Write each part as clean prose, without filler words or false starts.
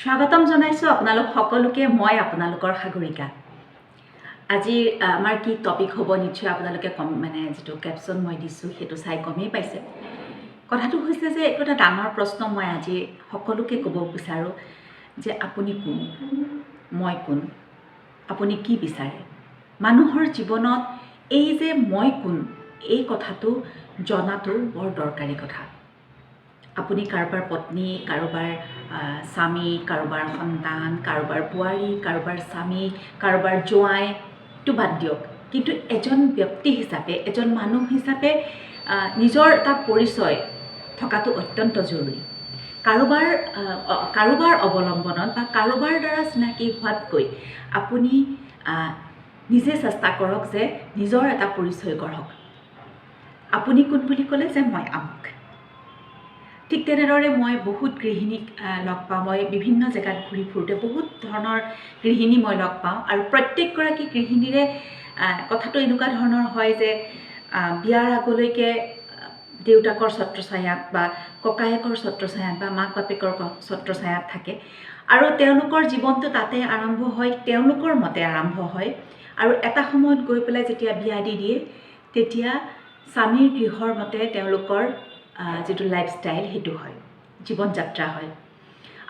স্বাগতম জনাইছোঁ আপোনালোক সকলোকে। মই আপোনালোকৰ সাগৰিকা। আজি আমাৰ কি টপিক হ'ব নিশ্চয় আপোনালোকে যিটো কেপশ্যন মই দিছোঁ সেইটো চাই গমেই পাইছে। কথাটো হৈছে যে এইটো এটা ডাঙৰ প্ৰশ্ন। মই আজি সকলোকে ক'ব বিচাৰোঁ যে আপুনি কোন, মই কোন, আপুনি কি বিচাৰে। মানুহৰ জীৱনত এই যে মই কোন এই কথাটো জনাটো বৰ দৰকাৰী কথা। আপুনি কাৰোবাৰ পত্নী, কাৰোবাৰ স্বামী, কাৰোবাৰ সন্তান, কাৰোবাৰ বোৱাৰী, কাৰোবাৰ স্বামী, কাৰোবাৰ জোঁৱাইটো বাদ দিয়ক, কিন্তু এজন ব্যক্তি হিচাপে, এজন মানুহ হিচাপে নিজৰ এটা পৰিচয় থকাটো অত্যন্ত জৰুৰী। কাৰোবাৰ অৱলম্বনত বা কাৰোবাৰ দ্বাৰা চিনাকি হোৱাতকৈ আপুনি নিজে চেষ্টা কৰক যে নিজৰ এটা পৰিচয় গঢ়ক। আপুনি কোন বুলি ক'লে যে মই আমুক। ঠিক তেনেদৰে মই বহুত গৃহিণীক লগ পাওঁ। মই বিভিন্ন জেগাত ঘূৰি ফুৰোঁতে বহুত ধৰণৰ গৃহিণী মই লগ পাওঁ, আৰু প্ৰত্যেকগৰাকী গৃহিণীৰে কথাটো এনেকুৱা ধৰণৰ হয় যে বিয়াৰ আগলৈকে দেউতাকৰ ছত্ৰছায়াত বা ককায়েকৰ ছত্ৰছায়াত বা মাক বাপেকৰ ছত্ৰছায়াত থাকে, আৰু তেওঁলোকৰ জীৱনটো তাতে আৰম্ভ হয়, তেওঁলোকৰ মতে আৰম্ভ হয়, আৰু এটা সময়ত গৈ পেলাই যেতিয়া বিয়া দি দিয়ে তেতিয়া স্বামীৰ গৃহৰ মতে তেওঁলোকৰ যিটো লাইফষ্টাইল সেইটো হয়, জীৱন যাত্ৰা হয়।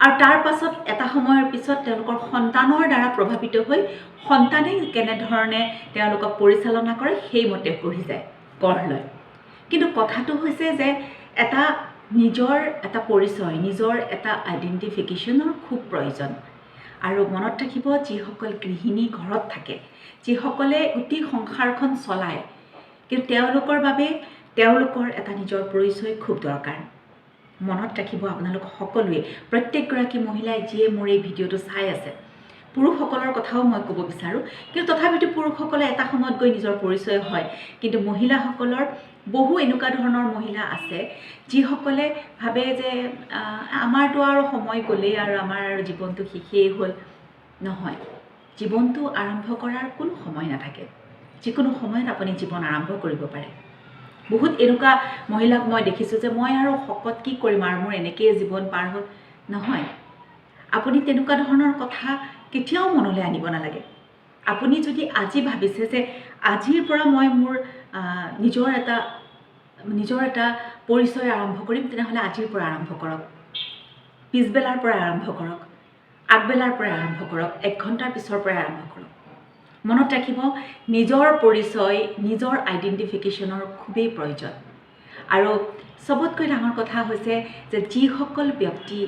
আৰু তাৰ পাছত এটা সময়ৰ পিছত তেওঁলোকৰ সন্তানৰ দ্বাৰা প্ৰভাৱিত হৈ সন্তানে কেনেধৰণে তেওঁলোকক পৰিচালনা কৰে সেইমতে গঢ় লয়। কিন্তু কথাটো হৈছে যে এটা নিজৰ এটা পৰিচয়, নিজৰ এটা আইডেণ্টিফিকেশ্যনৰ খুব প্ৰয়োজন। আৰু মনত ৰাখিব, যিসকল গৃহিণী ঘৰত থাকে, যিসকলে গোটেই সংসাৰখন চলায়, কিন্তু তেওঁলোকৰ বাবে তেওঁলোকৰ এটা নিজৰ পৰিচয় খুব দৰকাৰ। মনত ৰাখিব আপোনালোক সকলোৱে, প্ৰত্যেকগৰাকী মহিলাই যিয়ে মোৰ এই ভিডিঅ'টো চাই আছে, পুৰুষসকলৰ কথাও মই ক'ব বিচাৰোঁ, কিন্তু তথাপিতো পুৰুষসকলে এটা সময়ত গৈ নিজৰ পৰিচয় হয়, কিন্তু মহিলাসকলৰ বহু এনেকুৱা ধৰণৰ মহিলা আছে যিসকলে ভাবে যে আমাৰতো আৰু সময় গ'লেই আৰু আমাৰ জীৱনটো শেষেই হ'ল। নহয়, জীৱনটো আৰম্ভ কৰাৰ কোনো সময় নাথাকে। যিকোনো সময়ত আপুনি জীৱন আৰম্ভ কৰিব পাৰে। বহুত এনেকুৱা মহিলাক মই দেখিছোঁ যে মই আৰু শকত কি কৰিম আৰু মোৰ এনেকেই জীৱন পাৰ হ'ল। নহয়, আপুনি তেনেকুৱা ধৰণৰ কথা কেতিয়াও মনলৈ আনিব নালাগে। আপুনি যদি আজি ভাবিছে যে আজিৰ পৰা মই মোৰ নিজৰ এটা পৰিচয় আৰম্ভ কৰিম, তেনেহ'লে আজিৰ পৰা আৰম্ভ কৰক। পিছবেলাৰ পৰা আৰম্ভ কৰক, আগবেলাৰ পৰা আৰম্ভ কৰক, 1 ঘণ্টাৰ পিছৰ পৰা আৰম্ভ কৰক। মনত ৰাখিব, নিজৰ পৰিচয়, নিজৰ আইডেণ্টিফিকেশ্যনৰ খুবেই প্ৰয়োজন। আৰু চবতকৈ ডাঙৰ কথা হৈছে যে যিসকল ব্যক্তি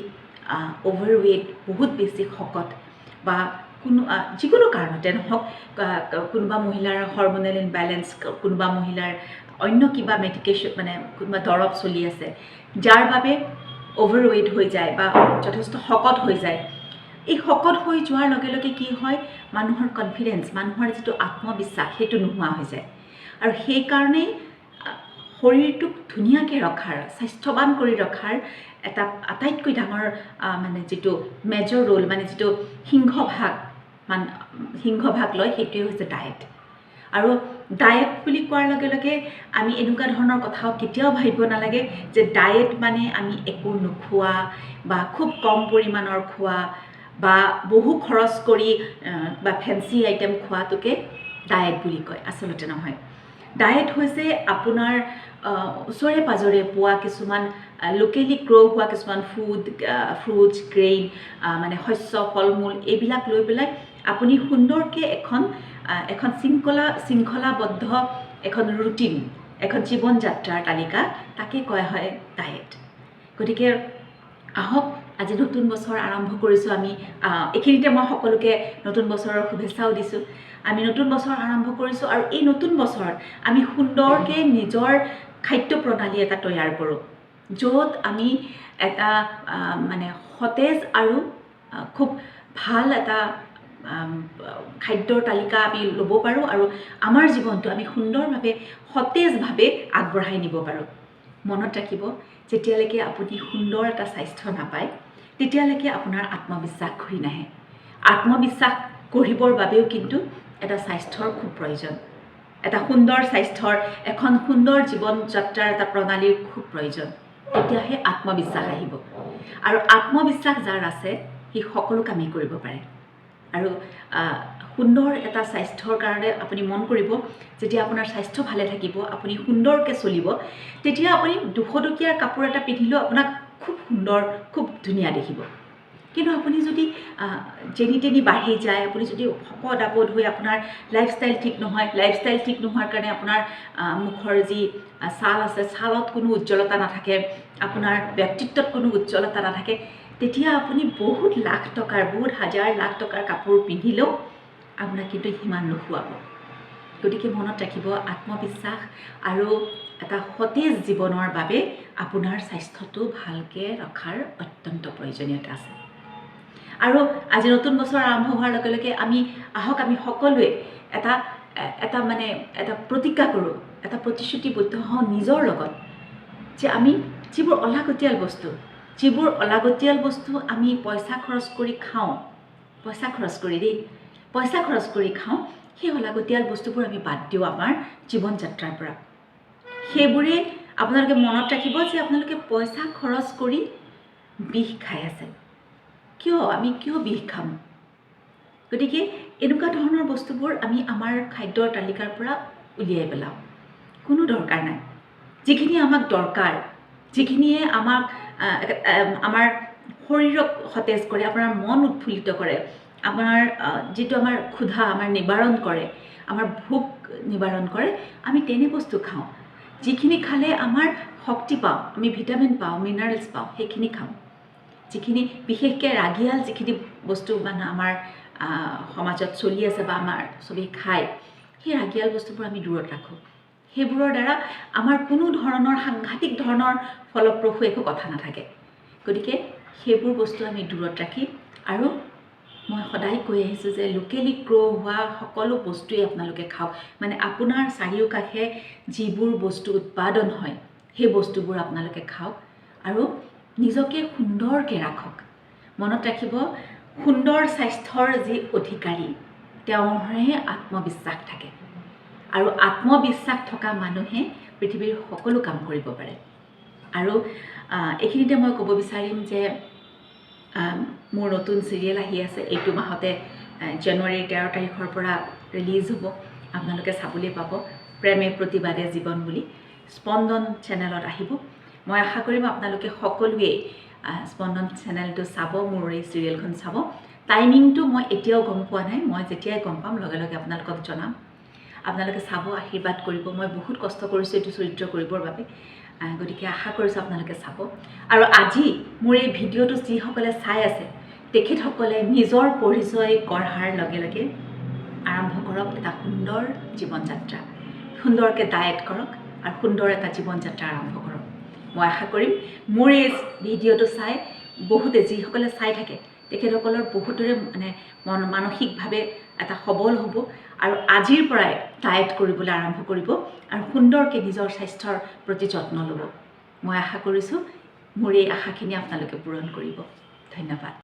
অভাৰৱেইট, বহুত বেছি শকত, বা যিকোনো কাৰণতে নহওক, কোনোবা মহিলাৰ হৰমনেল ইমবেলেঞ্চ, কোনোবা মহিলাৰ অন্য কিবা মেডিকেশ্যন কোনোবা দৰৱ চলি আছে, যাৰ বাবে অভাৰৱেইট হৈ যায় বা যথেষ্ট শকত হৈ যায়। এই শকত হৈ যোৱাৰ লগে লগে কি হয়, মানুহৰ কনফিডেঞ্চ, মানুহৰ যিটো আত্মবিশ্বাস সেইটো নোহোৱা হৈ যায়। আৰু সেইকাৰণেই শৰীৰটোক ধুনীয়াকৈ ৰখাৰ, স্বাস্থ্যৱান কৰি ৰখাৰ এটা আটাইতকৈ ডাঙৰ যিটো মেজৰ ৰোল, যিটো সিংহভাগ লয়, সেইটোৱে হৈছে ডায়েট। আৰু ডায়েট বুলি কোৱাৰ লগে লগে আমি এনেকুৱা ধৰণৰ কথাও কেতিয়াও ভাবিব নালাগে যে ডায়েট মানে আমি একো নোখোৱা বা খুব কম পৰিমাণৰ খোৱা বা বহু খৰচ কৰি বা ফেঞ্চি আইটেম খোৱাটোকে ডায়েট বুলি কয়। আচলতে নহয়, ডায়েট হৈছে আপোনাৰ ওচৰে পাজৰে পোৱা কিছুমান লোকেলি গ্ৰ' হোৱা কিছুমান ফ্ৰুটছ, গ্ৰেইন, শস্য, ফল মূল, এইবিলাক লৈ পেলাই আপুনি সুন্দৰকৈ এখন শৃংখলাবদ্ধ এখন ৰুটিন, এখন জীৱন যাত্ৰাৰ তালিকা, তাকে কোৱা হয় ডায়েট। গতিকে আহক, আজি নতুন বছৰ আৰম্ভ কৰিছোঁ আমি। এইখিনিতে মই সকলোকে নতুন বছৰৰ শুভেচ্ছাও দিছোঁ। আমি নতুন বছৰ আৰম্ভ কৰিছোঁ, আৰু এই নতুন বছৰত আমি সুন্দৰকৈ নিজৰ খাদ্য প্ৰণালী এটা তৈয়াৰ কৰোঁ, য'ত আমি এটা সতেজ আৰু খুব ভাল এটা খাদ্যৰ তালিকা আমি ল'ব পাৰোঁ, আৰু আমাৰ জীৱনটো আমি সুন্দৰভাৱে সতেজভাৱে আগবঢ়াই নিব পাৰোঁ। মনত ৰাখিব, যেতিয়ালৈকে আপুনি সুন্দৰ এটা স্বাস্থ্য নাপায়, তেতিয়ালৈকে আপোনাৰ আত্মবিশ্বাস ঘূৰি নাহে। আত্মবিশ্বাস গঢ়িবৰ বাবেও কিন্তু এটা স্বাস্থ্যৰ খুব প্ৰয়োজন। এটা সুন্দৰ স্বাস্থ্যৰ, এখন সুন্দৰ জীৱন যাত্ৰাৰ এটা প্ৰণালীৰ খুব প্ৰয়োজন। তেতিয়াহে আত্মবিশ্বাস আহিব। আৰু আত্মবিশ্বাস যাৰ আছে সেই সকলো কামেই কৰিব পাৰে আৰু সুন্দৰ এটা স্বাস্থ্যৰ কাৰণে আপুনি মন কৰিব যেতিয়া আপোনাৰ স্বাস্থ্য ভালে থাকিব আপুনি সুন্দৰকৈ চলিব তেতিয়া আপুনি 200 টকীয়া কাপোৰ এটা পিন্ধিলেও আপোনাক খুব সুন্দৰ খুব ধুনীয়া দেখিব কিন্তু আপুনি যদি যেনি তেনি বাঢ়ি যায় আপুনি যদি শকত আবদ হৈ আপোনাৰ লাইফষ্টাইল ঠিক নহয় লাইফষ্টাইল ঠিক নোহোৱাৰ কাৰণে আপোনাৰ মুখৰ যি ছাল আছে ছালত কোনো উজ্জ্বলতা নাথাকে আপোনাৰ ব্যক্তিত্বত কোনো উজ্জ্বলতা নাথাকে তেতিয়া আপুনি বহুত লাখ টকাৰ বহুত হাজাৰ লাখ টকাৰ কাপোৰ পিন্ধিলেও আপোনাক কিন্তু সিমান নোখোৱাব গতিকে মনত ৰাখিব আত্মবিশ্বাস আৰু এটা সতেজ জীৱনৰ বাবে আপোনাৰ স্বাস্থ্যটো ভালকৈ ৰখাৰ অত্যন্ত প্ৰয়োজনীয়তা আছে আৰু আজি নতুন বছৰ আৰম্ভ হোৱাৰ লগে লগে আমি সকলোৱে এটা প্ৰতিজ্ঞা কৰোঁ এটা প্ৰতিশ্ৰুতিবদ্ধ হওঁ নিজৰ লগত যে আমি যিবোৰ অলাগতিয়াল বস্তু আমি পইচা খৰচ কৰি খাওঁ পইচা খৰচ কৰি খাওঁ সেই অলাগতিয়াল বস্তুবোৰ আমি বাদ দিওঁ আমাৰ জীৱন যাত্ৰাৰ পৰা সেইবোৰে আপোনালোকে মনত ৰাখিব যে আপোনালোকে পইচা খৰচ কৰি বিষ খাই আছে আমি কিয় বিষ খাম গতিকে এনেকুৱা ধৰণৰ বস্তুবোৰ আমি আমাৰ খাদ্যৰ তালিকাৰ পৰা উলিয়াই পেলাওঁ কোনো দৰকাৰ নাই যিখিনি আমাক দৰকাৰ যিখিনিয়ে আমাক আমাৰ শৰীৰক সতেজ কৰে আপোনাৰ মন উৎফুল্লিত কৰে আপোনাৰ যিটো আমাৰ ক্ষুধা আমাৰ নিবাৰণ কৰে আমাৰ ভোক নিবাৰণ কৰে আমি তেনে বস্তু খাওঁ যিখিনি খালে আমাৰ শক্তি পাওঁ আমি ভিটামিন পাওঁ মিনাৰেলছ পাওঁ সেইখিনি খাওঁ যিখিনি বিশেষকৈ ৰাগিয়াল যিখিনি বস্তু মানে আমাৰ সমাজত চলি আছে বা আমাৰ চবেই খায় সেই ৰাগিয়াল বস্তুবোৰ আমি দূৰত ৰাখোঁ সেইবোৰৰ দ্বাৰা আমাৰ কোনো ধৰণৰ সাংঘাতিক ধৰণৰ ফলপ্ৰসূ একো কথা নাথাকে গতিকে সেইবোৰ বস্তু আমি দূৰত ৰাখি আৰু মই সদায় কৈ আহিছোঁ যে লোকেলি গ্ৰ' হোৱা সকলো বস্তুৱেই আপোনালোকে খাওক মানে আপোনাৰ চাৰিওকাষে যিবোৰ বস্তু উৎপাদন হয় সেই বস্তুবোৰ আপোনালোকে খাওক আৰু নিজকে সুন্দৰকৈ ৰাখক মনত ৰাখিব সুন্দৰ স্বাস্থ্যৰ যি অধিকাৰী তেওঁৰহে আত্মবিশ্বাস থাকে আৰু আত্মবিশ্বাস থকা মানুহে পৃথিৱীৰ সকলো কাম কৰিব পাৰে আৰু এইখিনিতে মই ক'ব বিচাৰিম যে মোৰ নতুন চিৰিয়েল আহি আছে এইটো মাহতে জানুৱাৰীৰ 13 তাৰিখৰ পৰা ৰিলিজ হ'ব আপোনালোকে চাবলৈ পাব প্ৰেমে প্ৰতিবাদে জীৱন বুলি স্পন্দন চেনেলত আহিব মই আশা কৰিম আপোনালোকে সকলোৱে স্পন্দন চেনেলটো চাব মোৰ এই চিৰিয়েলখন চাব টাইমিংটো মই এতিয়াও গম পোৱা নাই মই যেতিয়াই গম পাম লগে লগে আপোনালোকক জনাম আপোনালোকে চাব আশীৰ্বাদ কৰিব মই বহুত কষ্ট কৰিছোঁ এইটো চৰিত্ৰ কৰিবৰ বাবে গতিকে আশা কৰিছোঁ আপোনালোকে চাব আৰু আজি মোৰ এই ভিডিঅ'টো যিসকলে চাই আছে তেখেতসকলে নিজৰ পৰিচয় গঢ়াৰ লগে লগে আৰম্ভ কৰক এটা সুন্দৰ জীৱন যাত্ৰা সুন্দৰকৈ ডায়েট কৰক আৰু সুন্দৰ এটা জীৱন যাত্ৰা আৰম্ভ কৰক মই আশা কৰিম মোৰ এই ভিডিঅ'টো চাই বহুতে যিসকলে চাই থাকে তেখেতসকলৰ বহুতৰে মানে মানসিকভাৱে এটা সবল হ'ব আৰু আজিৰ পৰাই ডায়েট কৰিবলৈ আৰম্ভ কৰিব আৰু সুন্দৰকৈ নিজৰ স্বাস্থ্যৰ প্ৰতি যত্ন ল'ব মই আশা কৰিছোঁ মোৰ এই আশাখিনি আপোনালোকে পূৰণ কৰিব ধন্যবাদ